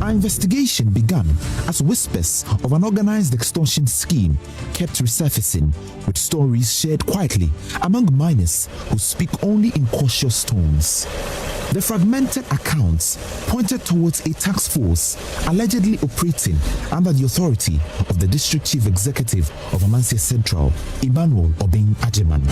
Our investigation began as whispers of an organized extortion scheme kept resurfacing, with stories shared quietly among miners who speak only in cautious tones. The fragmented accounts pointed towards a task force allegedly operating under the authority of the District Chief Executive of Amansia Central, Emmanuel Obeng Ajeman.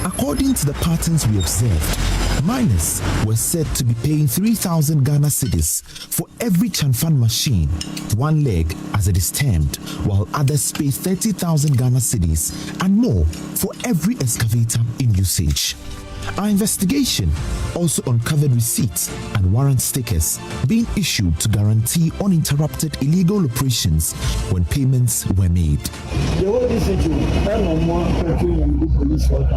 According to the patterns we observed, miners were said to be paying 3,000 Ghana cedis for every chanfan machine, one leg as it is termed, while others pay 30,000 Ghana cedis and more for every excavator in usage. Our investigation also uncovered receipts and warrant stickers being issued to guarantee uninterrupted illegal operations when payments were made. The whole issue, I don't want to police for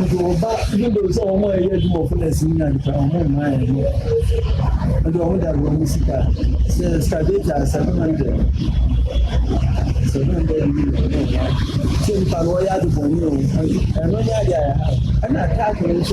if you go back, even though some more years more for less than and the one that will miss that excavator 700. So then so if I were to for you, and when I'm not talking to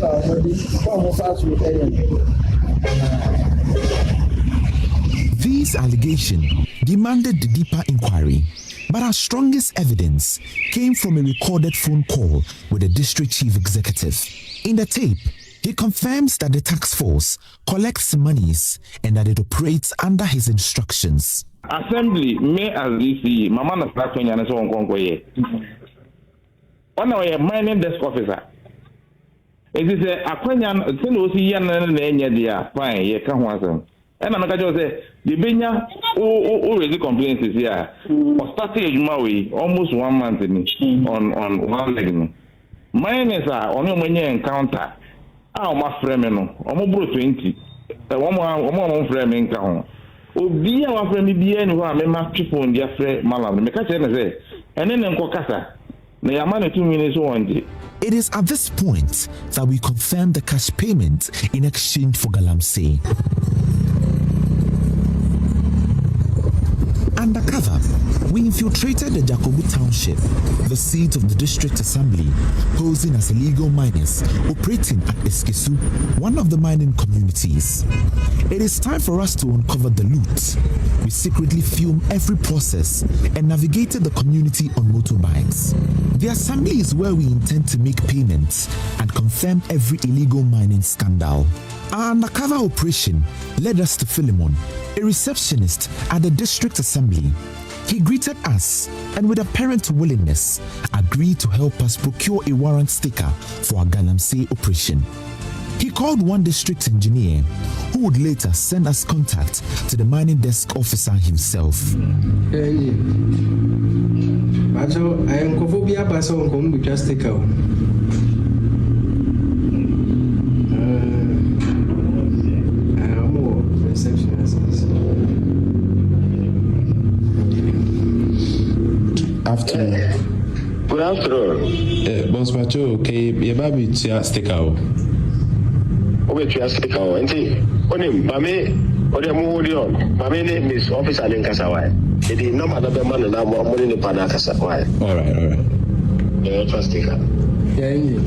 These allegations demanded the deeper inquiry, but our strongest evidence came from a recorded phone call with the District Chief Executive. In the tape, he confirms that the task force collects monies and that it operates under his instructions. Assembly may as DC, Mama na Flaton and so on. One of a mining desk officer. It is a Aquanian, Tennessee, and Nanya, fine, ye can't answer. And I'm going to say, the Benya, already complaints is here. Or started Maui almost 1 month on one leg. Mine is on your many encounter. My friend, almost 20. One more friend encounter. Obi a wa friend bi eni ho a me ma people on their friend malam me ka che na say ene ne nkokasa na ya ma na 2 minutes on. It is at this point that we confirm the cash payment in exchange for galamsey. Undercover, we infiltrated the Jacobu Township, the seat of the District Assembly, posing as illegal miners operating at Eskesu, one of the mining communities. It is time for us to uncover the loot. We secretly filmed every process and navigated the community on motorbikes. The assembly is where we intend to make payments and confirm every illegal mining scandal. Our undercover operation led us to Philemon, a receptionist at the District Assembly. He greeted us and with apparent willingness agreed to help us procure a warrant sticker for our galamsey operation. He called one district engineer who would later send us contact to the mining desk officer himself. I am Kophobia Bason come with just take out. Afternoon. Good afternoon. Boss Macho, okay, your baby to stick out. Okay, to stick out. And see, on him, Mame, or the Mudion, Mame name is Officer in Kasawai. It is no matter the man and I'm more in the Panakasawai. All right. Yeah, trust sticker.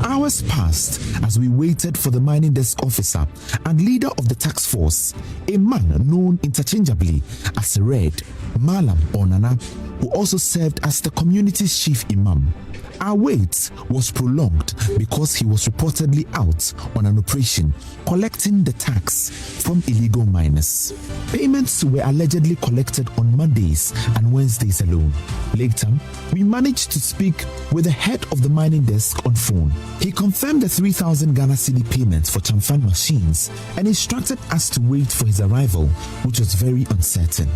Hours passed as we waited for the mining desk officer and leader of the task force, a man known interchangeably as Red, Malam or Nana, who also served as the community's chief imam. Our wait was prolonged because he was reportedly out on an operation collecting the tax from illegal miners. Payments were allegedly collected on Mondays and Wednesdays alone. Later, we managed to speak with the head of the mining desk on phone. He confirmed the 3,000 Ghana cedi payments for chamfan machines and instructed us to wait for his arrival, which was very uncertain.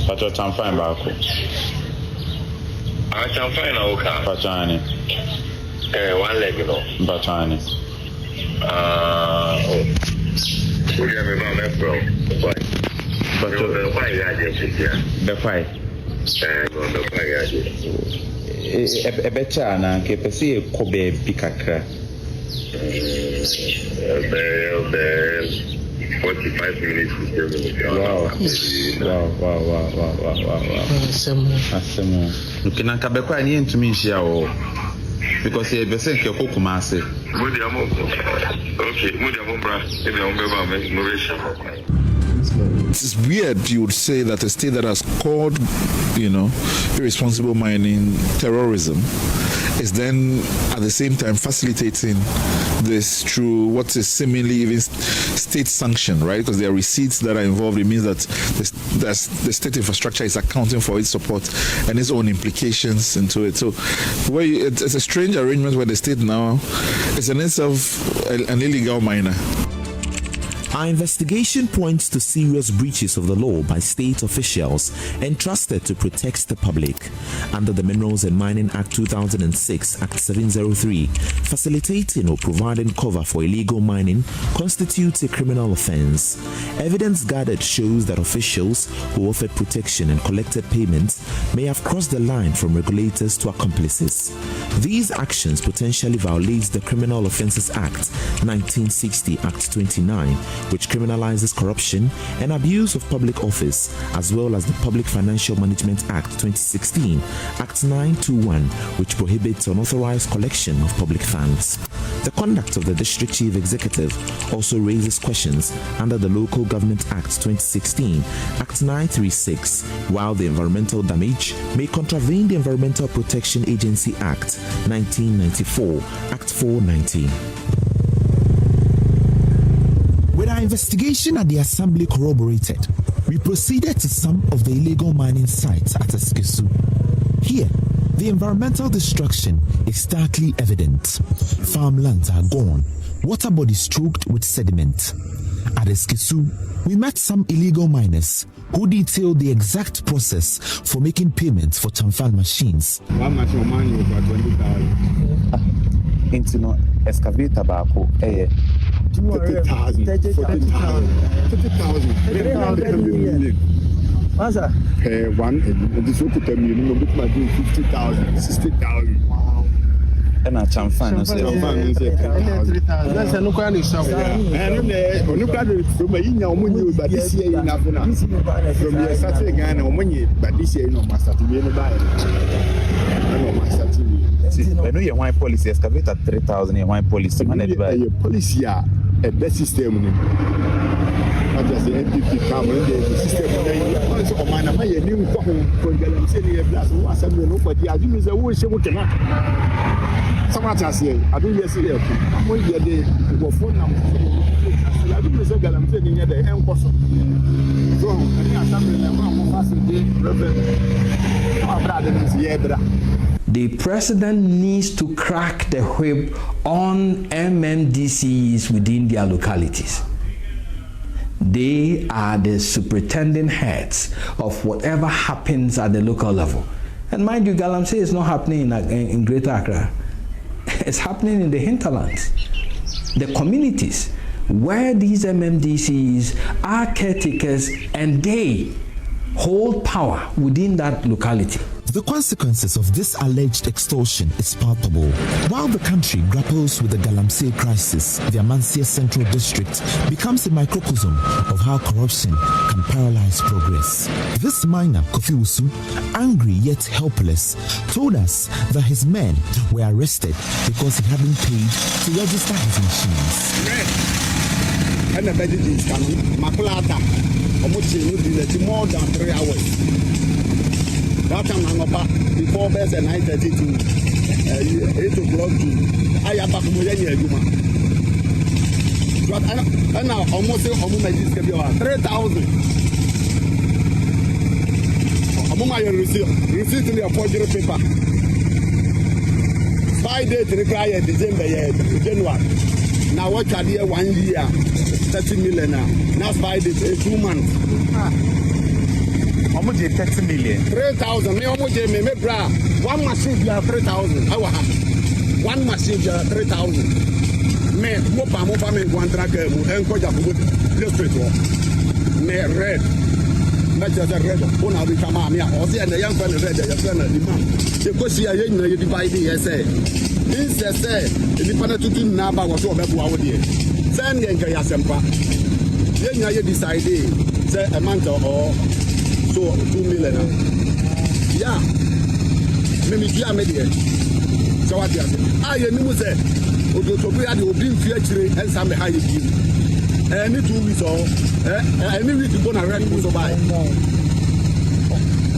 Pacho chamfan bako. Chamfan na oka. Pachani. 1 leg no. Pachani. We have a man from Pacho the fire agency. the fight. The fire agency. E becha na ke pesi ko be bikakra. 45 minutes to 10 minutes. Wow. Okay, na kabeko ani ntumi nhia wo. Because you be say ke kokuma ase. Okay, It's weird you would say that a state that has called, irresponsible mining terrorism is then at the same time facilitating this through what is seemingly even state sanctioned, right? Because there are receipts that are involved. It means that the state infrastructure is accounting for its support and its own implications into it. So it's a strange arrangement where the state now is in itself an illegal miner. Our investigation points to serious breaches of the law by state officials entrusted to protect the public. Under the Minerals and Mining Act 2006, Act 703, facilitating or providing cover for illegal mining constitutes a criminal offense. Evidence gathered shows that officials who offered protection and collected payments may have crossed the line from regulators to accomplices. These actions potentially violate the Criminal Offences Act 1960, Act 29, which criminalizes corruption and abuse of public office, as well as the Public Financial Management Act 2016, Act 921, which prohibits unauthorized collection of public funds. The conduct of the District Chief Executive also raises questions under the Local Government Act 2016, Act 936, while the environmental damage may contravene the Environmental Protection Agency Act 1994, Act 490. With our investigation at the assembly corroborated, we proceeded to some of the illegal mining sites at Eskesu. Here, the environmental destruction is starkly evident. Farmlands are gone, water bodies choked with sediment. At Eskesu, we met some illegal miners who detailed the exact process for making payments for Chamfan machines. One machine money over 20,000. Into excavator bako 30,000. 30,000. Masa? One, this will put a million, but my doing 50,000, 60,000. Wow. And a chamfan, Chamfan is 3,000. That's a local shop. And on look at it from a young but this year in Afuna. From your Saturday Ghana, but this year no master to be anybody. No master to be. I know your wine policy excavator 3,000 your wine policy managed by your policy a best system. Not just the NPP come in the system. Also, my name is new from galamsey blast. What's a nobody? I do is a wish you cannot. So much as here, I do yes here. I'm going to get the phone number. I do is a galamsey in the end person. So, I assembly member of the Reverend. My brother is here. The president needs to crack the whip on MMDCEs within their localities. They are the superintendent heads of whatever happens at the local level. And mind you, galamsey is not happening in Greater Accra. It's happening in the hinterlands. The communities where these MMDCEs are caretakers and they hold power within that locality. The consequences of this alleged extortion is palpable. While the country grapples with the galamsey crisis, the Amansia Central District becomes a microcosm of how corruption can paralyze progress. This miner, Kofi Usu, angry yet helpless, told us that his men were arrested because he hadn't paid to register his machines. More than 3 hours. That time I'm up before best at 9:30 to 8 o'clock to I am back to Juma. But I now almost say almost 3,000. My receipt to a forgery paper. 5 days required December, January. Now what can be 1 year, 30 million now. Now 5 days, 2 months. How much is 30 million? 3,000. Me almost me bra. One machine be 3,000. Our one machine be 3,000. Me mopa me one track enko ja ko newspaper. Me red. Not just a red. Una bi kama me o se na yan kwa red ya kwa na di man. Se ko si aye nyina ye divide ye say. This say ni pa na tutu na ba wo so be bo awo de. Send ye nka ya sempa. Yeah, you decide say a month or so 2 million. Yeah. Maybe you are media. So what you say? I knew say Odotobi had the obin feature and some high give. Any 2 weeks or any week to go and rent so buy.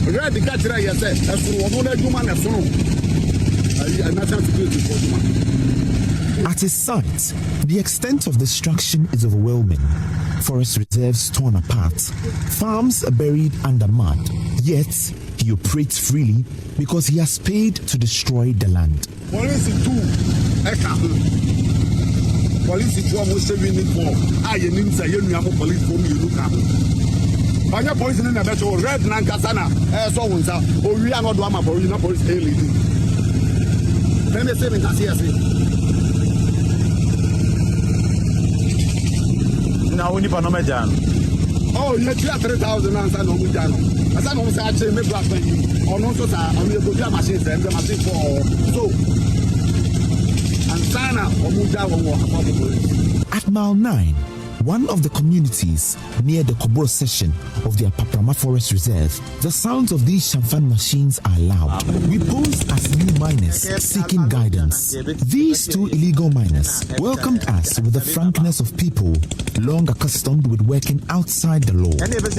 Read the catcher I said, as for one human as soon. National security for human. At his site, the extent of destruction is overwhelming. Forest reserves torn apart, farms buried under mud. Yet, he operates freely because he has paid to destroy the land. Police Police almost 7 for. I didn't say you have police for me. Look at Banya police in the better red Nankasana. So we are not drama for you, not police. Then they say, now we need to know. Oh, you have 3,000 and no Mujano. As I don't say, I say, maybe I or not so that I will go to machines and the machine for so. And Sana or Mujano. At Mile 9, one of the communities near the Koboro section of the Apaprama Forest Reserve, the sounds of these Shamfan machines are loud. We posed as new miners seeking guidance. These 2 illegal miners welcomed us with the frankness of people long accustomed with working outside the law. I didn't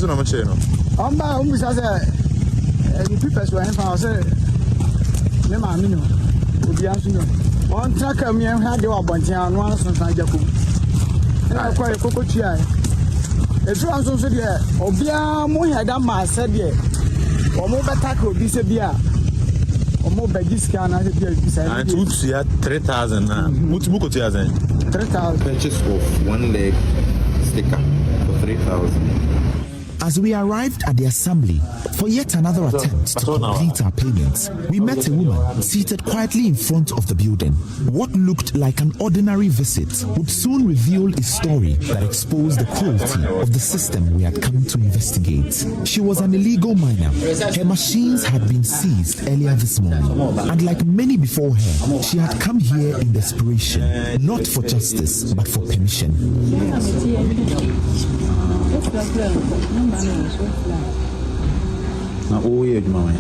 know much. One tracker me and had your bunch and one from Jacob. And I quite a cocoa chair. It's one so there. Obia Moyadama said, yeah. Or more tackle this a beer. Or more by this can I and 3,000. What's book 3,000? 3,000. Purchase of 1 leg sticker for 3,000. As we arrived at the assembly for yet another attempt to complete our payments, we met a woman seated quietly in front of the building. What looked like an ordinary visit would soon reveal a story that exposed the cruelty of the system we had come to investigate. She was an illegal miner. Her machines had been seized earlier this morning, and like many before her, she had come here in desperation, not for justice, but for permission. Now, oh, yeah, my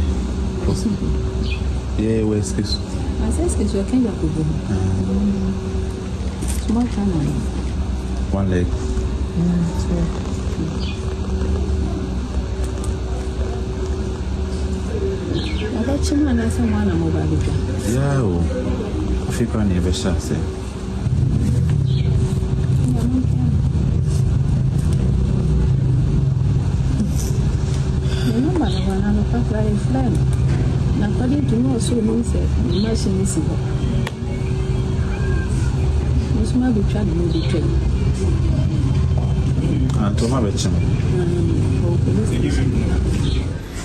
yeah, where's this? I said, it's your kind of small time. 1 leg. I got you, and I said, one mobile. Yeah, I think I never shall say. According to me, so means the machine is here. This might be trying to be trained. And to my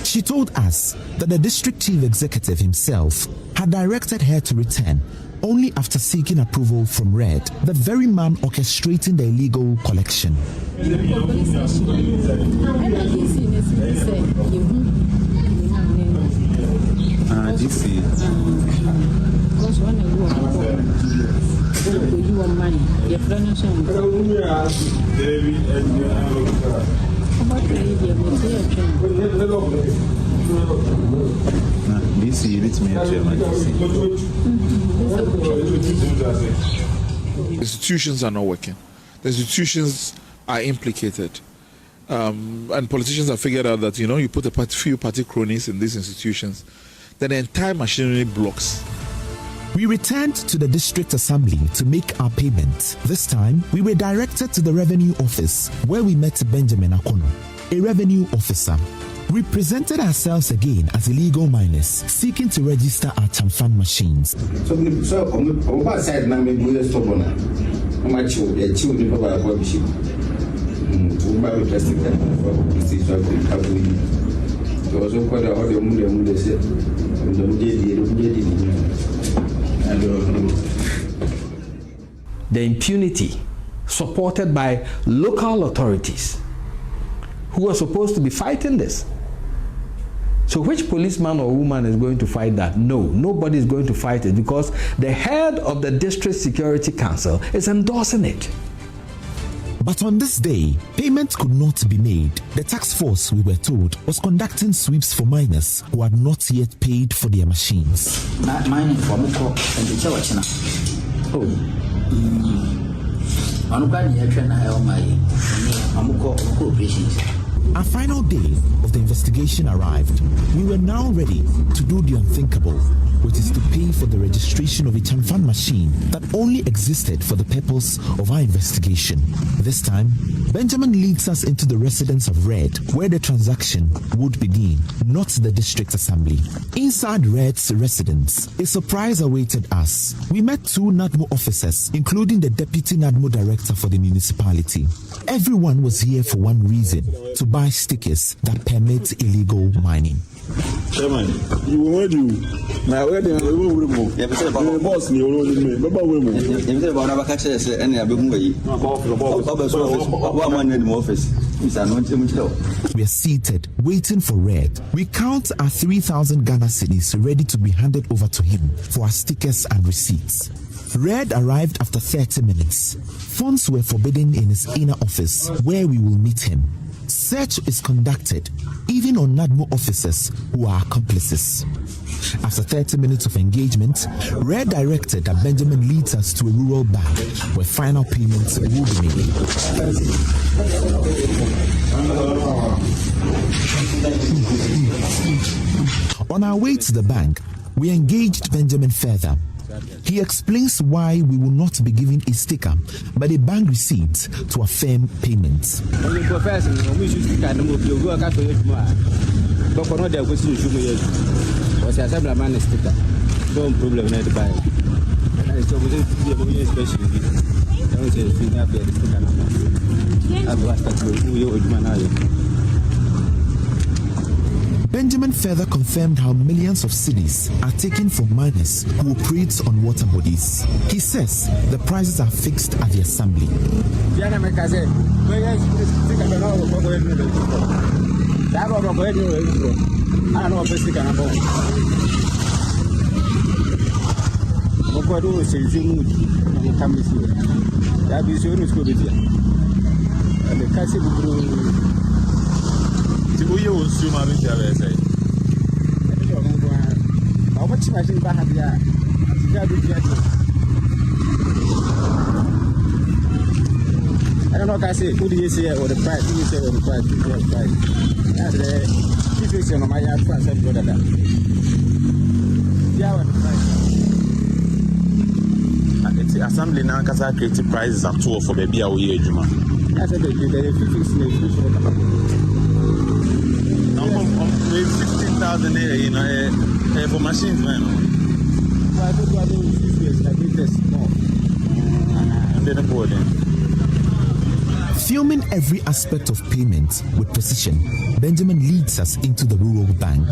She told us that the district chief executive himself had directed her to return only after seeking approval from Red, the very man orchestrating the illegal collection. This is because when you want money, your friends are this is me. Institutions are not working. The institutions are implicated. And politicians have figured out that, you put a few party cronies in these institutions, then the entire machinery blocks. We returned to the district assembly to make our payment. This time, we were directed to the revenue office where we met Benjamin Akono, a revenue officer. We presented ourselves again as illegal miners seeking to register our Chamfan machines. So on the side, now we do stop on much you children of our worship. By plastic and recovery. There was also quite a lot of moon they said, and the impunity supported by local authorities who are supposed to be fighting this. So which policeman or woman is going to fight that? No, nobody is going to fight it because the head of the District Security Council is endorsing it. But on this day, payments could not be made. The task force, we were told, was conducting sweeps for miners who had not yet paid for their machines. Mining for Muko and the Chawachina. Our final day of the investigation arrived. We were now ready to do the unthinkable, which is to pay for the registration of a Chamfan machine that only existed for the purpose of our investigation. This time, Benjamin leads us into the residence of Red, where the transaction would begin, not the district assembly. Inside Red's residence, a surprise awaited us. We met two NADMO officers, including the deputy NADMO director for the municipality. Everyone was here for one reason, to buy stickers that permit illegal mining. Chairman, you will do. Now, where do you remove? The boss, you will remove. Baba will move. If they were never catch us, and they are being way. We are seated, waiting for Red. We count our 3,000 Ghana cedis ready to be handed over to him for our stickers and receipts. Red arrived after 30 minutes. Phones were forbidden in his inner office, where we will meet him. Search is conducted, even on NADMO officers who are accomplices. After 30 minutes of engagement, Red directed that Benjamin leads us to a rural bank where final payments will be made. On our way to the bank, we engaged Benjamin further. He explains why we will not be giving a sticker, but a bank receipt to affirm payments. Benjamin further confirmed how millions of cedis are taken from miners who operate on water bodies. He says the prices are fixed at the assembly. I don't know what I say, who do you say or the price, who do you say or the price, that's the situation of my yard for said brother. Yeah, the price. It's the assembly now because I created prices at all for baby away, Juma. That's a big deal, 15,000 you know, for machines, man. I think I do 6 years, I think there's more. And then the board. Filming every aspect of payment with precision, Benjamin leads us into the rural bank.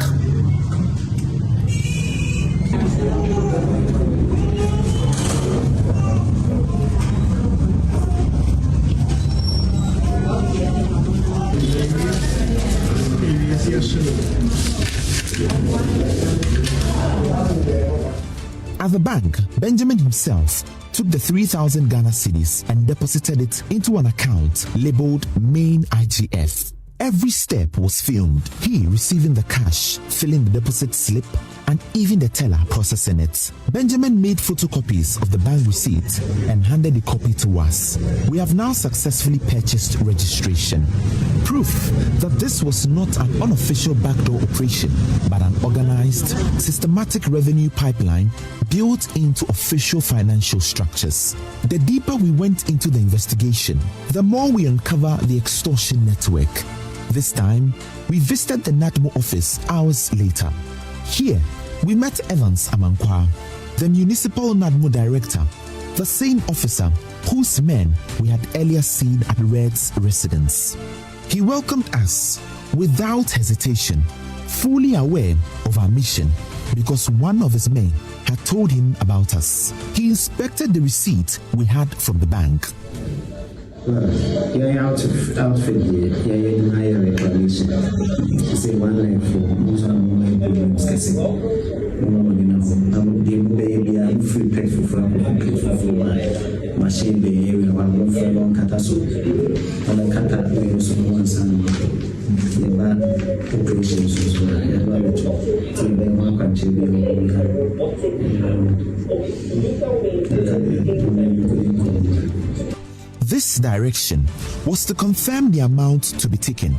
At the bank, Benjamin himself took the 3,000 Ghana cedis and deposited it into an account labeled Main IGF. Every step was filmed. He receiving the cash, filling the deposit slip, and even the teller processing it. Benjamin made photocopies of the bank receipt and handed a copy to us. We have now successfully purchased registration. Proof that this was not an unofficial backdoor operation, but an organized, systematic revenue pipeline built into official financial structures. The deeper we went into the investigation, the more we uncover the extortion network. This time, we visited the NADMO office hours later. Here, we met Evans Amankwa, the municipal NADMO director, the same officer whose men we had earlier seen at Red's residence. He welcomed us without hesitation, fully aware of our mission because one of his men had told him about us. He inspected the receipt we had from the bank. Yeah, outfit here. Yeah, deny reclamation. You say 1 line for most of my problems. Baby, I'm free pet for machine the area one for long cataso. And I cut that way also once and the bad operations as well. So they want to This direction was to confirm the amount to be taken.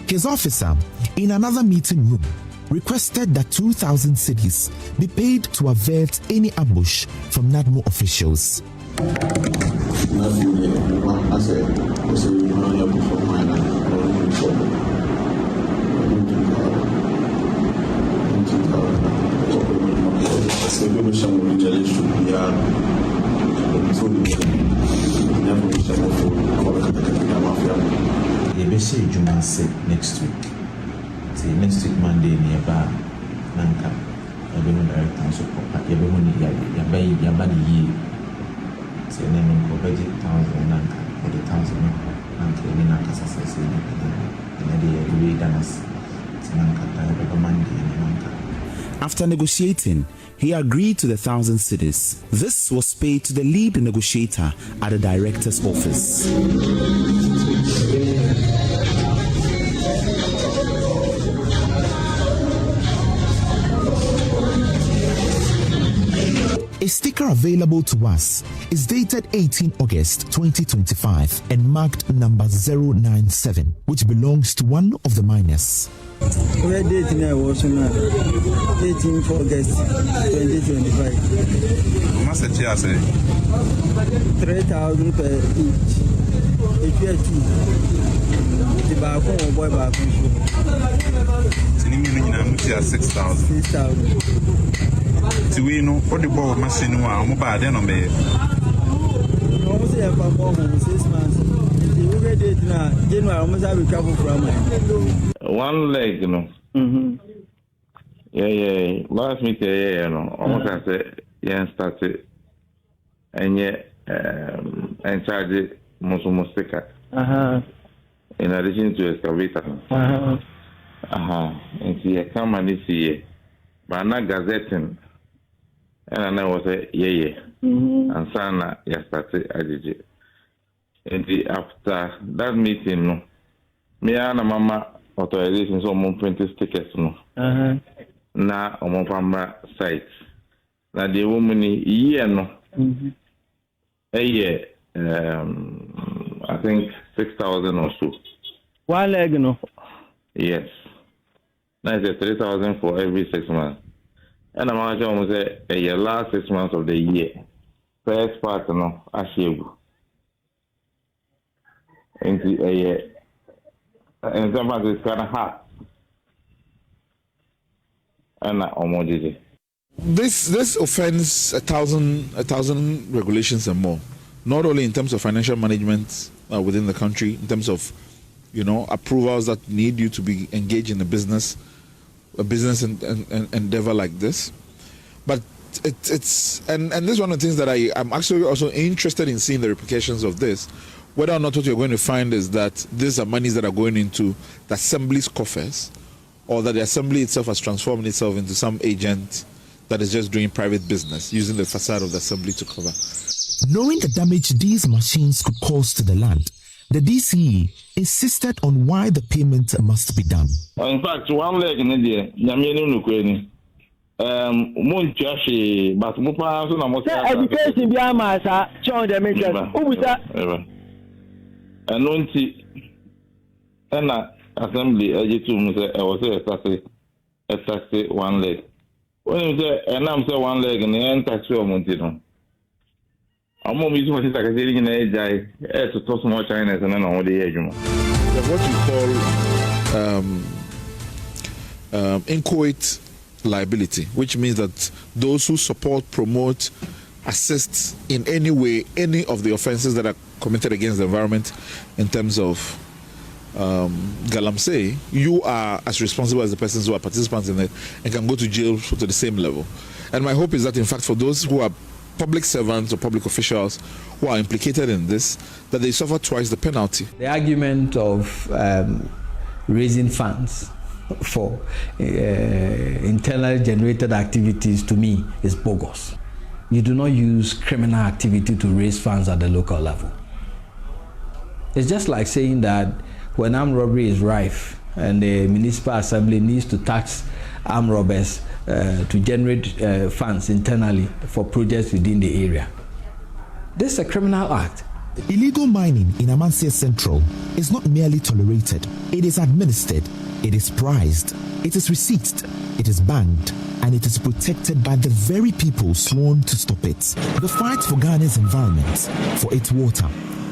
His officer, in another meeting room, requested that 2,000 cedis be paid to avert any ambush from NADMO officials. Next week. Say next week Monday nearby Nanka. Everyone director and support. Everyone yabani ye. Say name of budget 1,000 Nanka for the 1,000 Nanka in Nanka success in the way danas Nanka Monday and Nanka. After negotiating, he agreed to the 1,000 cedis. This was paid to the lead negotiator at the director's office. A sticker available to us is dated 18 August 2025 and marked number 097, which belongs to one of the miners. Where date now was 18 August 2025. How much did you say? 3,000 per each. If you are two, the balcony or boy balcony. So you mean 6,000? 6,000. So we know what the ball machine was. I'm about then on me. Almost a for 6 months. The way date now, January almost have recovered from it. 1 leg, you know. Yeah. Last meeting, you know. Almost I said, yeah, started. And yet, and charge most sticker. In addition to excavator. And see, I come and see, but not gazetting. And I was a and Sana, yes, that's it. And after that meeting, no, me and Mama authorization so mon printed stickers, no. Na on my site. Now the woman year, no. A year, I think 6,000 or so. 1 leg, no. Yes. Now it's 3,000 for every 6 months. And I'm going to say the last 6 months of the year. First part, no, I share. And sometimes it's kind of hard. And almost This offends 1,000 regulations and more. Not only in terms of financial management within the country, in terms of, approvals that need you to be engaged in a business endeavor like this, but it's and this is one of the things that I'm actually also interested in seeing the repercussions of this. Whether or not what you're going to find is that these are monies that are going into the assembly's coffers, or that the assembly itself has transformed itself into some agent that is just doing private business using the facade of the assembly to cover. Knowing the damage these machines could cause to the land, the DCE insisted on why the payment must be done. In fact, 1 leg in India, Yamini Nukweni. Munchashi, but Mupa, so I'm education behind my John the Maker. Who was that? And Nunti and assembly, I was a taxi 1 leg. When you say, and I'm saying 1 leg in the end, taxi or Montino. I'm more using what is like a sitting in a day to toss more China and then on the edge. What you call inchoate liability, which means that those who support, promote, assist in any way any of the offenses that are committed against the environment in terms of galamsey, you are as responsible as the persons who are participants in it and can go to jail to the same level. And my hope is that, in fact, for those who are public servants or public officials who are implicated in this, that they suffer twice the penalty. The argument of raising funds for internally generated activities, to me, is bogus. You do not use criminal activity to raise funds at the local level. It's just like saying that when armed robbery is rife and the municipal assembly needs to tax armed robbers to generate funds internally for projects within the area. This is a criminal act. Illegal mining in Amansia Central is not merely tolerated, it is administered, it is prized, it is receipted, it is banned, and it is protected by the very people sworn to stop it. The fight for Ghana's environment, for its water,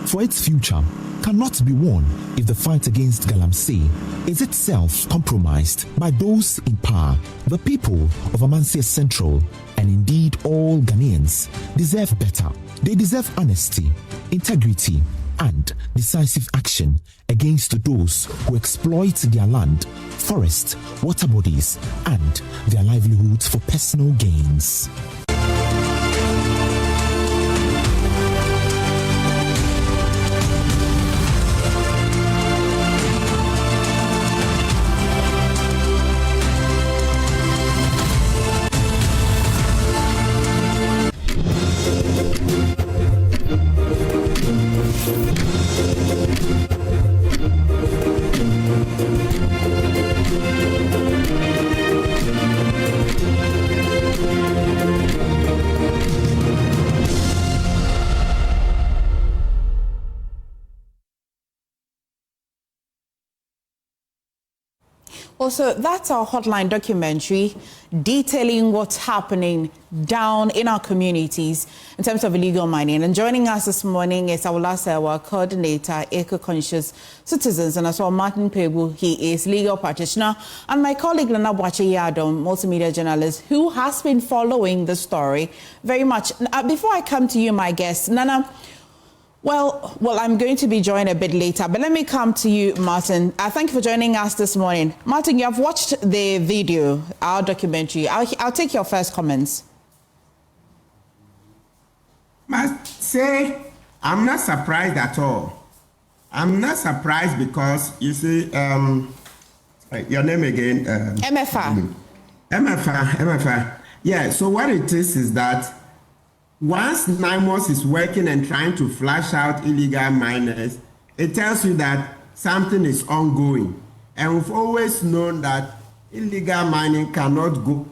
for its future, cannot be won if the fight against galamsey is itself compromised by those in power. The people of Amansia Central, and indeed all Ghanaians, deserve better. They deserve honesty, integrity, and decisive action against those who exploit their land, forest, water bodies, and their livelihoods for personal gains. Also, that's our hotline documentary detailing what's happening down in our communities in terms of illegal mining. And joining us this morning is our coordinator, Eco-Conscious Citizens, and as well Martin Pegu. He is legal practitioner, and my colleague Nana Boache-Yadom, multimedia journalist, who has been following the story very much. Before I come to you, my guest, Nana, Well, I'm going to be joined a bit later, but let me come to you, Martin. Thank you for joining us this morning. Martin, you have watched the video, our documentary. I'll take your first comments. Must say, I'm not surprised at all. I'm not surprised because, you see, your name again? MFA. MFA. Yeah, so what it is that once NIMOS is working and trying to flush out illegal miners, it tells you that something is ongoing. And we've always known that illegal mining cannot go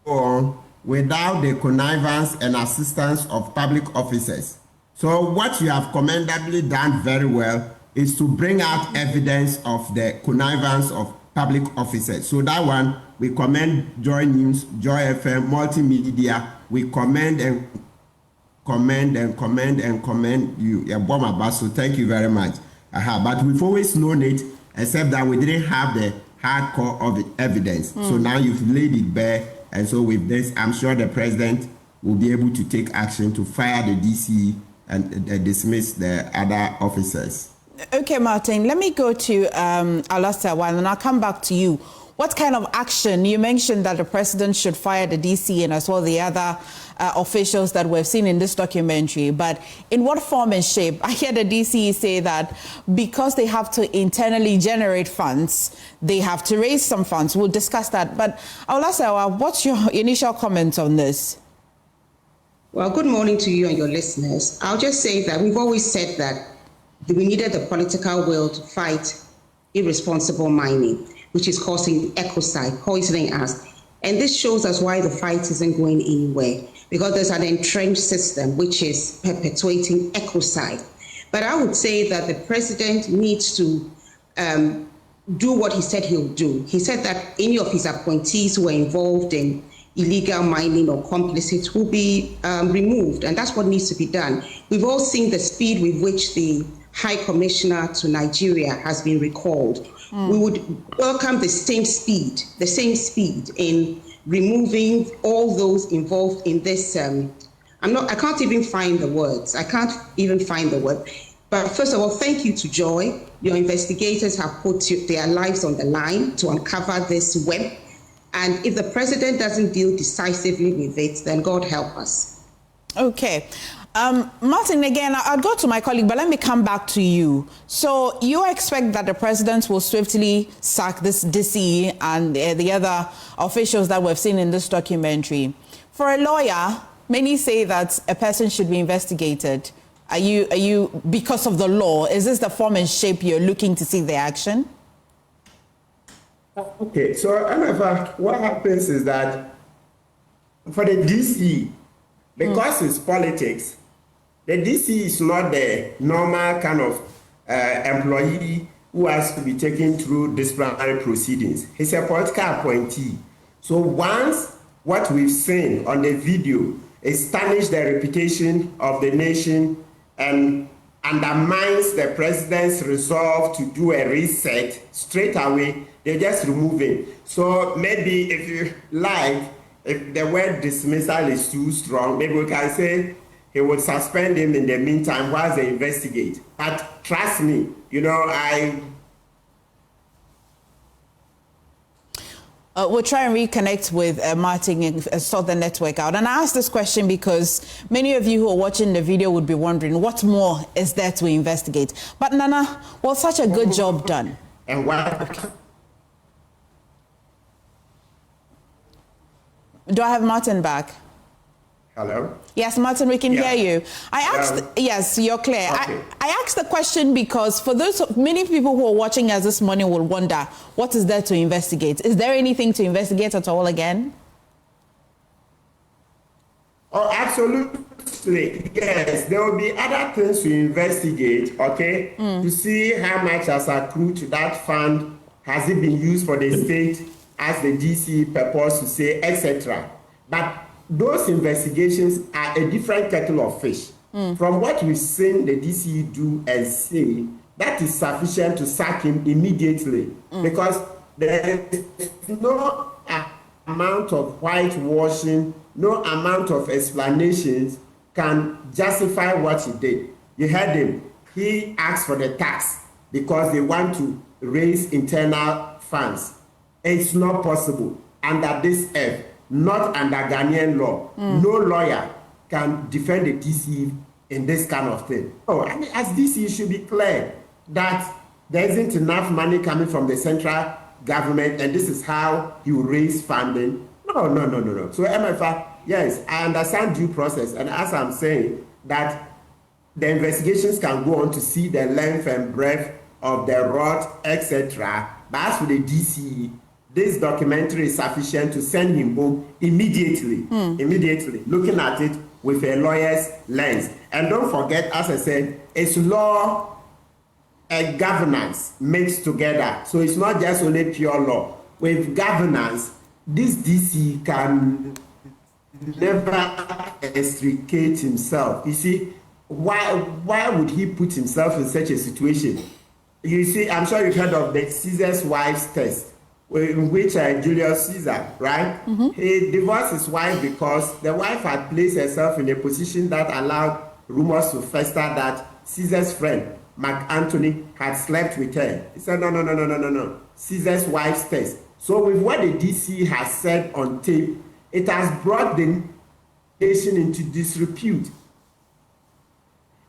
on without the connivance and assistance of public officers. So what you have commendably done very well is to bring out evidence of the connivance of public officers. So that one, we commend Joy News, Joy FM, Multimedia. We commend and commend you. So thank you very much. But we've always known it, except that we didn't have the hardcore of the evidence. So now you've laid it bare. And so with this, I'm sure the president will be able to take action to fire the DCE and dismiss the other officers. Okay, Martin, let me go to Alastair while, and I'll come back to you. What kind of action? You mentioned that the president should fire the DC and as well the other officials that we've seen in this documentary. But in what form and shape? I hear the DC say that because they have to internally generate funds, they have to raise some funds. We'll discuss that. But Alastair, what's your initial comment on this? Well, good morning to you and your listeners. I'll just say that we've always said that we needed the political will to fight irresponsible mining, which is causing ecocide, poisoning us. And this shows us why the fight isn't going anywhere, because there's an entrenched system which is perpetuating ecocide. But I would say that the president needs to do what he said he'll do. He said that any of his appointees who were involved in illegal mining or complicit will be removed, and that's what needs to be done. We've all seen the speed with which the High Commissioner to Nigeria has been recalled. We would welcome the same speed in removing all those involved in this. I can't even find the words. But first of all, thank you to Joy. Your investigators have put their lives on the line to uncover this web. And if the president doesn't deal decisively with it, then God help us. Okay. Martin, again, I'll go to my colleague, but let me come back to you. So you expect that the president will swiftly sack this DCE and the other officials that we've seen in this documentary. For a lawyer, many say that a person should be investigated. Are you, because of the law, is this the form and shape you're looking to see the action? Okay, so what happens is that for the DCE, because it's politics, the DCE is not the normal kind of employee who has to be taken through disciplinary proceedings. He's a political appointee. So once what we've seen on the video is tarnish the reputation of the nation and undermines the president's resolve to do a reset straight away, they just remove it. So maybe if you like, if the word dismissal is too strong, maybe we can say he would suspend him in the meantime while they investigate. But trust me, we'll try and reconnect with Martin and sort the network out. And I ask this question because many of you who are watching the video would be wondering, what more is there to investigate? But Nana, well, such a good job done. And what? Do I have Martin back? Hello? Yes, Martin, we can hear you. I asked, yes, you're clear. Okay. I asked the question because for many people who are watching us this morning will wonder, what is there to investigate? Is there anything to investigate at all again? Oh, absolutely. Yes, there will be other things to investigate, okay? To see how much has accrued to that fund, has it been used for the state as the DC purports to say, etc. But those investigations are a different kettle of fish. From what we've seen the DC do and say, that is sufficient to sack him immediately because there is no amount of whitewashing, no amount of explanations can justify what he did. You heard him. He asked for the tax because they want to raise internal funds. It's not possible under this F. Not under Ghanaian law. No lawyer can defend the DC in this kind of thing. Oh, I mean, as DC, it should be clear that there isn't enough money coming from the central government, and this is how you raise funding. No. So MFA, yes, I understand due process, and as I'm saying, that the investigations can go on to see the length and breadth of the rot, etc. But as for the DCE, this documentary is sufficient to send him home immediately, looking at it with a lawyer's lens. And don't forget, as I said, it's law and governance mixed together. So it's not just only pure law. With governance, this DC can never extricate himself. You see, why would he put himself in such a situation? You see, I'm sure you've heard of the Caesar's wife's test, in which Julius Caesar, right? He divorced his wife because the wife had placed herself in a position that allowed rumors to fester that Caesar's friend, Mark Antony, had slept with her. He said, no. Caesar's wife's test. So with what the DC has said on tape, it has brought the nation into disrepute.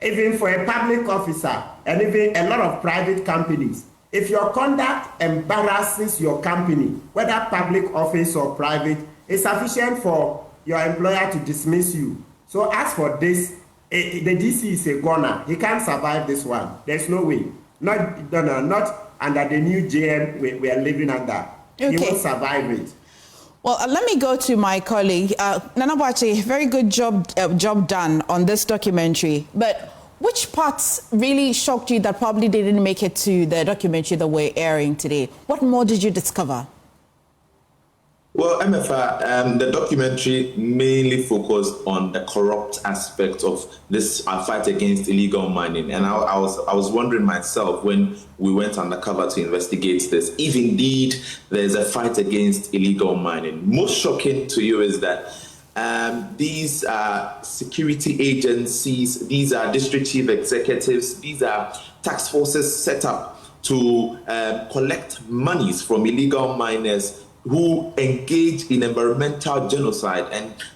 Even for a public officer and even a lot of private companies, if your conduct embarrasses your company, whether public office or private, it's sufficient for your employer to dismiss you. So as for this, the DC is a goner. He can't survive this one. There's no way. Not under the new JM we are living under. Okay. He won't survive it. Well, let me go to my colleague. Nana Boakye, very good job done on this documentary. But which parts really shocked you that probably didn't make it to the documentary that we're airing today? What more did you discover? Well, MFA, the documentary mainly focused on the corrupt aspect of this fight against illegal mining. And I was wondering myself when we went undercover to investigate this, if indeed there's a fight against illegal mining. Most shocking to you is that these are security agencies, these are district chief executives, these are task forces set up to collect monies from illegal miners who engage in environmental genocide.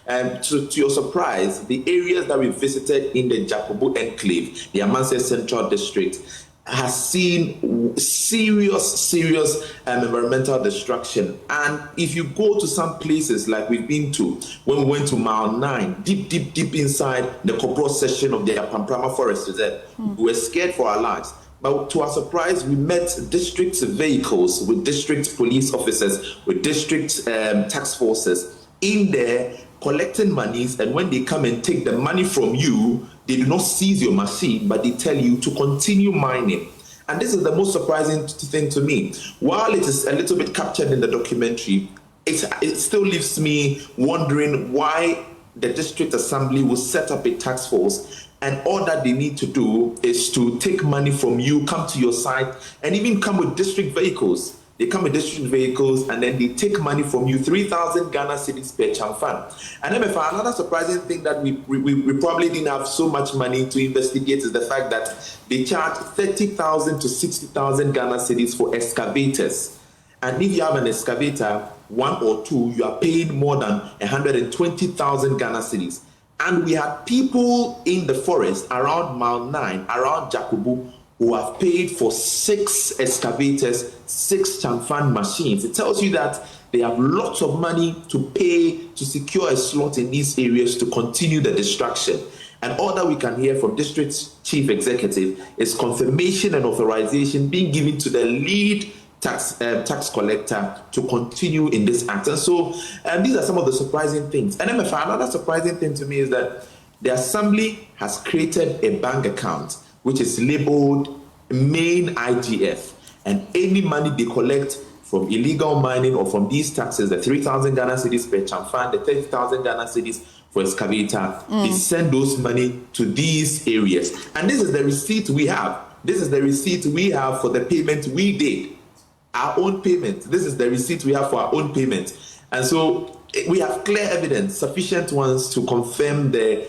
And to your surprise, the areas that we visited in the Jakobu enclave, the Amanseh Central District, has seen serious environmental destruction. And if you go to some places like we've been to, when we went to Mile 9, deep inside the Kopro section of the Pamprama Forest Reserve, we were scared for our lives. But to our surprise, we met district vehicles with district police officers, with district task forces in there collecting monies. And when they come and take the money from you, they do not seize your machine, but they tell you to continue mining. And this is the most surprising thing to me. While it is a little bit captured in the documentary, it still leaves me wondering why the district assembly will set up a task force, and all that they need to do is to take money from you, come to your site, and even come with district vehicles. They come with district vehicles and then they take money from you, 3,000 Ghana cedis per chamfan. And then another surprising thing that we probably didn't have so much money to investigate is the fact that they charge 30,000 to 60,000 Ghana cedis for excavators. And if you have an excavator, one or two, you are paying more than 120,000 Ghana cedis. And we had people in the forest around Mile 9, around Jakobu, who have paid for 6 excavators, 6 chamfan machines. It tells you that they have lots of money to pay to secure a slot in these areas to continue the destruction. And all that we can hear from district chief executive is confirmation and authorization being given to the lead tax collector to continue in this act. And so these are some of the surprising things. And another surprising thing to me is that the assembly has created a bank account which is labeled main IGF, and any money they collect from illegal mining or from these taxes, the 3,000 Ghana cedis per chamfan, the 30,000 Ghana cedis for excavator, they send those money to these areas. And this is the receipt we have. This is the receipt we have for the payment we did. Our own payment. This is the receipt we have for our own payment. And so we have clear evidence, sufficient ones to confirm the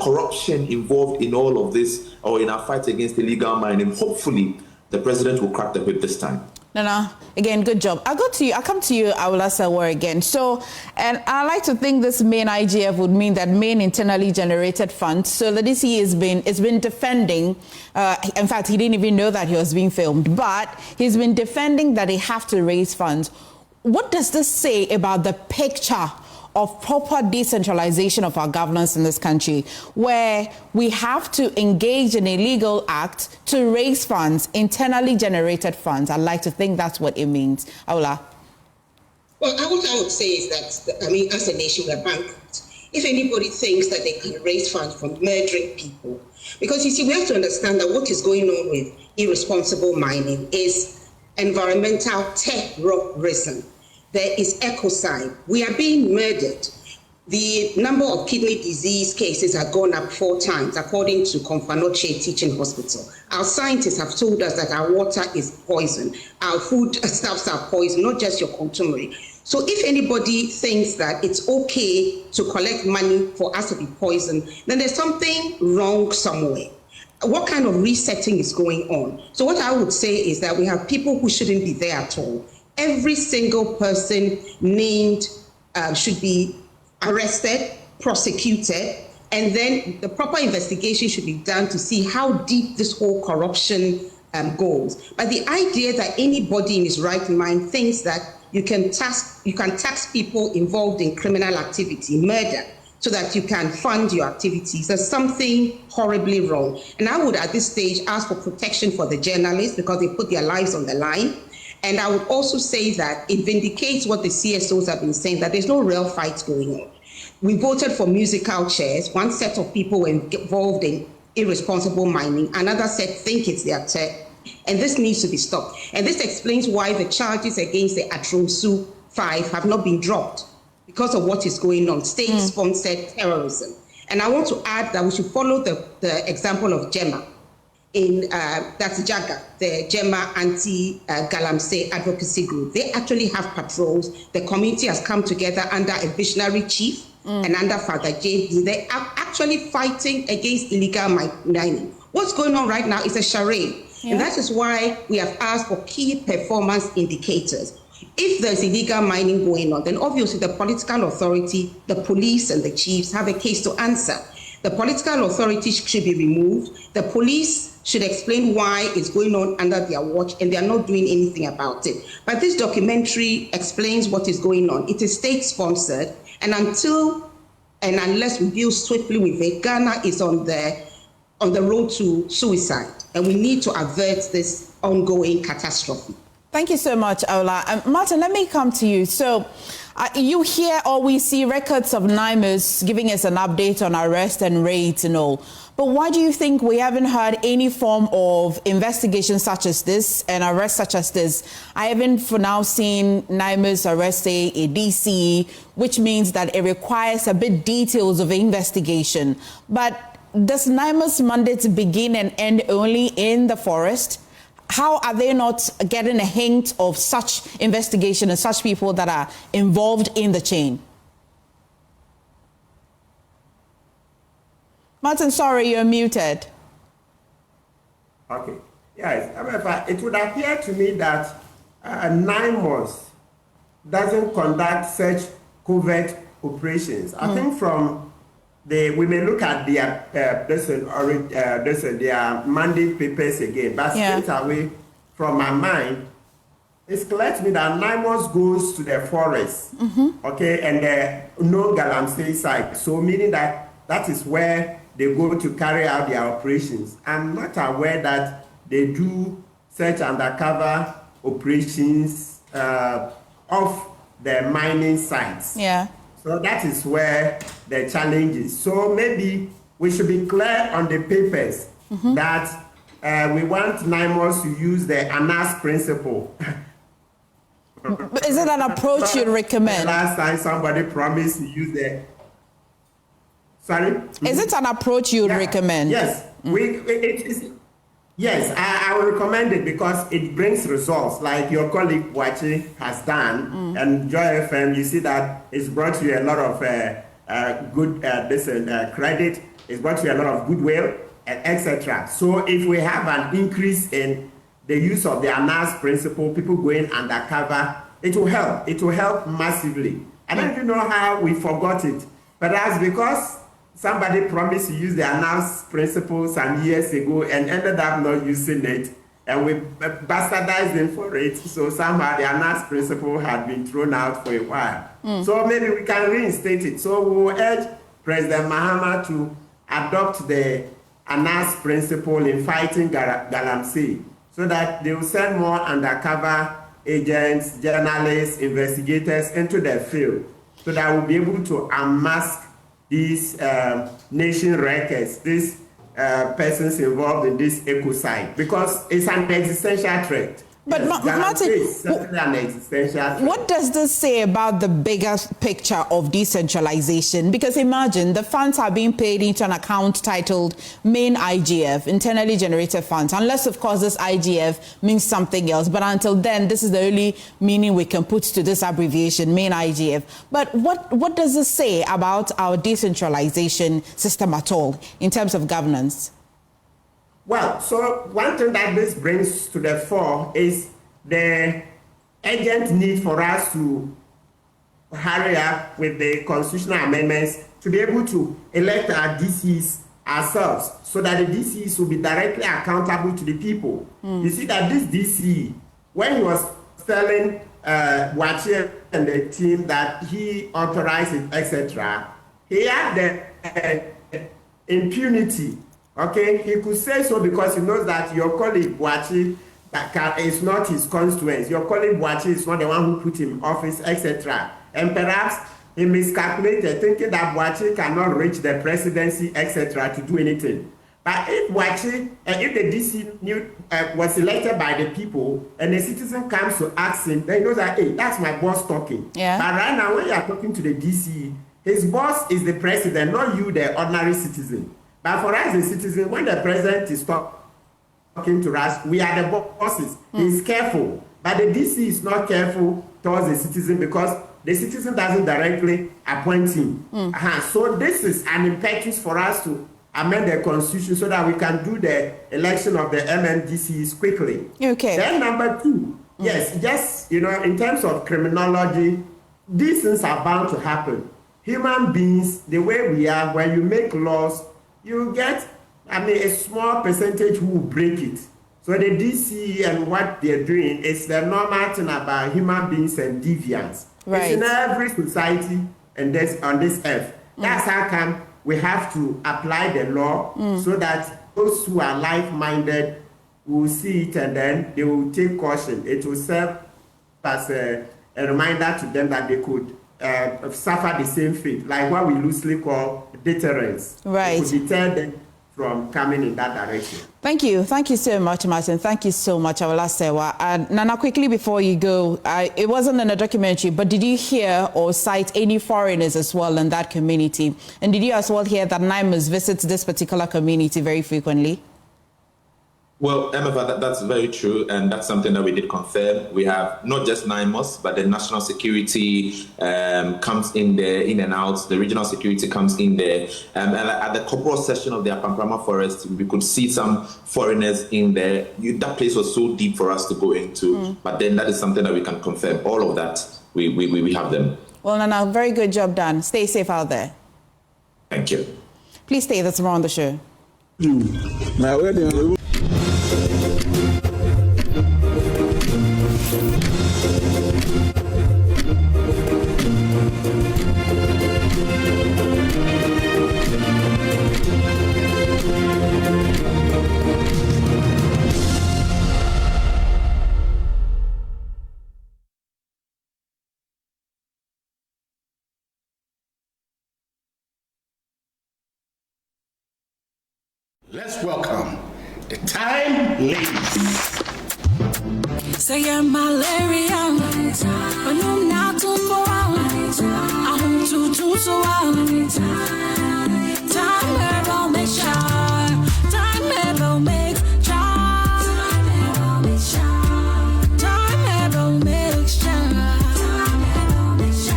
corruption involved in all of this, or in our fight against illegal mining. Hopefully, the president will crack the whip this time. Nana, again, good job. I'll come to you, Awula Sawar, again. So, and I like to think this main IGF would mean that main internally generated funds. So the DC has been defending, in fact, he didn't even know that he was being filmed, but he's been defending that they have to raise funds. What does this say about the picture of proper decentralization of our governance in this country, where we have to engage in a legal act to raise funds, internally generated funds? I'd like to think that's what it means. Awula. Well, what I would say is that, as a nation, we're bankrupt. If anybody thinks that they can raise funds from murdering people, because you see, we have to understand that what is going on with irresponsible mining is environmental terrorism. There is ecocide. We are being murdered. The number of kidney disease cases have gone up 4 times, according to Komfanoche Teaching Hospital. Our scientists have told us that our water is poison. Our food stuffs are poison, not just your contumely. So if anybody thinks that it's okay to collect money for us to be poisoned, then there's something wrong somewhere. What kind of resetting is going on? So what I would say is that we have people who shouldn't be there at all. Every single person named should be arrested, prosecuted, and then the proper investigation should be done to see how deep this whole corruption goes. But the idea that anybody in his right mind thinks that you can tax people involved in criminal activity, murder, so that you can fund your activities, there's something horribly wrong. And I would at this stage ask for protection for the journalists because they put their lives on the line. And I would also say that it vindicates what the CSOs have been saying, that there's no real fight going on. We voted for musical chairs. One set of people were involved in irresponsible mining. Another set think it's their turn. And this needs to be stopped. And this explains why the charges against the Atromsu 5 have not been dropped because of what is going on, state-sponsored terrorism. And I want to add that we should follow the example of GEMA, that's JAGA, the GEMA Anti-Galamsey Advocacy Group. They actually have patrols. The community has come together under a visionary chief and under Father James. They are actually fighting against illegal mining. What's going on right now is a charade. Yeah. And that is why we have asked for key performance indicators. If there's illegal mining going on, then obviously the political authority, the police and the chiefs have a case to answer. The political authority should be removed. The police should explain why it's going on under their watch, and they are not doing anything about it. But this documentary explains what is going on. It is state-sponsored, and until and unless we deal swiftly with it, Ghana is on the road to suicide, and we need to avert this ongoing catastrophe. Thank you so much, Ola. Martin, let me come to you. So you hear or we see records of NIMES giving us an update on arrest and raids and all. But why do you think we haven't heard any form of investigation such as this and arrest such as this? I haven't for now seen NIMES arrest a DCE, which means that it requires a bit details of investigation. But does NIMES mandate begin and end only in the forest? How are they not getting a hint of such investigation and such people that are involved in the chain? Martin, sorry, you're muted. Okay. Yes, however, it would appear to me that NIMES doesn't conduct such covert operations. I think from we may look at their their mandate papers again, but straight away from my mind, it's clear to me that NIMES goes to the forest, okay, and the no galamsey site. So meaning that is where they go to carry out their operations. I'm not aware that they do such undercover operations of the mining sites. Yeah. So that is where the challenge is. So maybe we should be clear on the papers that we want NIMES to use the ANAS principle. Is it an approach you'd recommend? Last time somebody promised to use the... Sorry? Is it an approach you'd recommend? Yes. Yes, I will recommend it because it brings results, like your colleague Wachi has done, and Joy FM. You see that it's brought you a lot of good credit. It's brought you a lot of goodwill, etc. So if we have an increase in the use of the ANAS principle, people going undercover, it will help. It will help massively. I don't even know how we forgot it, but that's because somebody promised to use the ANAS principle some years ago and ended up not using it, and we bastardized them for it. So somehow the ANAS principle had been thrown out for a while. So maybe we can reinstate it. So we will urge President Mahama to adopt the ANAS principle in fighting galamsey, so that they will send more undercover agents, journalists, investigators into the field, so that we'll be able to unmask these nation records, these persons involved in this ecocide, because it's an existential threat. But Martin, what does this say about the bigger picture of decentralization? Because imagine the funds are being paid into an account titled main IGF, internally generated funds, unless of course this IGF means something else. But until then, this is the only meaning we can put to this abbreviation, main IGF. But what does this say about our decentralization system at all in terms of governance? Well, so one thing that this brings to the fore is the urgent need for us to hurry up with the constitutional amendments to be able to elect our DCs ourselves, so that the DCs will be directly accountable to the people. You see that this DC, when he was telling Wachi and the team that he authorized it, etc., he had the impunity. Okay, he could say so because he knows that your colleague Wachi is not his constituents. Your colleague Wachi is not the one who put him in office, etc. And perhaps he miscalculated, thinking that Wachi cannot reach the presidency, etc., to do anything. But if watching, if the DC was elected by the people and the citizen comes to ask him, then he knows that, hey, that's my boss talking. Yeah. But right now, when you are talking to the DC, his boss is the president, not you, the ordinary citizen. But for us, the citizen, when the president is talking to us, we are the bosses. He's careful. But the DC is not careful towards the citizen because the citizen doesn't directly appoint him. So this is an impetus for us to amend the constitution so that we can do the election of the MMDCEs quickly. Okay. Then number 2, yes, just, in terms of criminology, these things are bound to happen. Human beings, the way we are, when you make laws, you get, a small percentage who will break it. So the DC and what they're doing is the normal thing about human beings and deviance. Right. It's in every society and on this earth. That's how come we have to apply the law so that those who are like-minded will see it and then they will take caution. It will serve as a reminder to them that they could suffer the same fate, like what we loosely call deterrence. Right. It could deter them from coming in that direction. Thank you so much, Martin. Thank you so much, Awolasewa. And Nana, quickly before you go, it wasn't in a documentary, but did you hear or cite any foreigners as well in that community? And did you as well hear that NIMUS visits this particular community very frequently? Well, MFA, that's very true, and that's something that we did confirm. We have not just NIMUS, but the national security comes in there, in and out. The regional security comes in there. And at the corporal session of the Apamprama Forest, we could see some foreigners in there. That place was so deep for us to go into, but then that is something that we can confirm. All of that, we have them. Well, Nana, very good job done. Stay safe out there. Thank you. Please stay. That's more on the show. Let's welcome the time ladies. Say you're malaria, but I'm not too far. I'm too so out. Time ever make sure. Time ever make sure. Time ever make sure.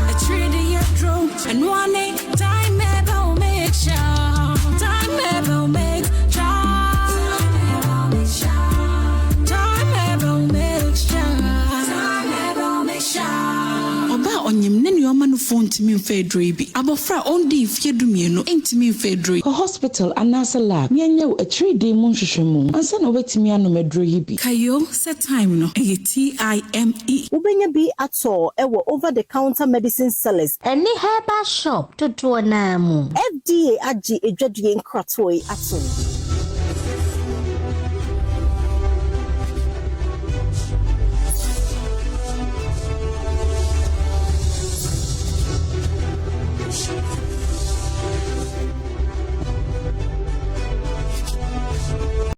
A treaty you drew, and one day time ever make sure. Time ever make sure. Onyem ne nyoma no phone to me fedri bi abofra on di fie dumie no entimi fedri ko hospital anasa lab nyenye a 3-day mu nhwehwemu ansa na obetimi anomedro yi bi kayo set time no TIME ubenya bi ato ewo over the counter medicine sellers any herbal shop to do na mu FDA agi edwadue nkratoi ato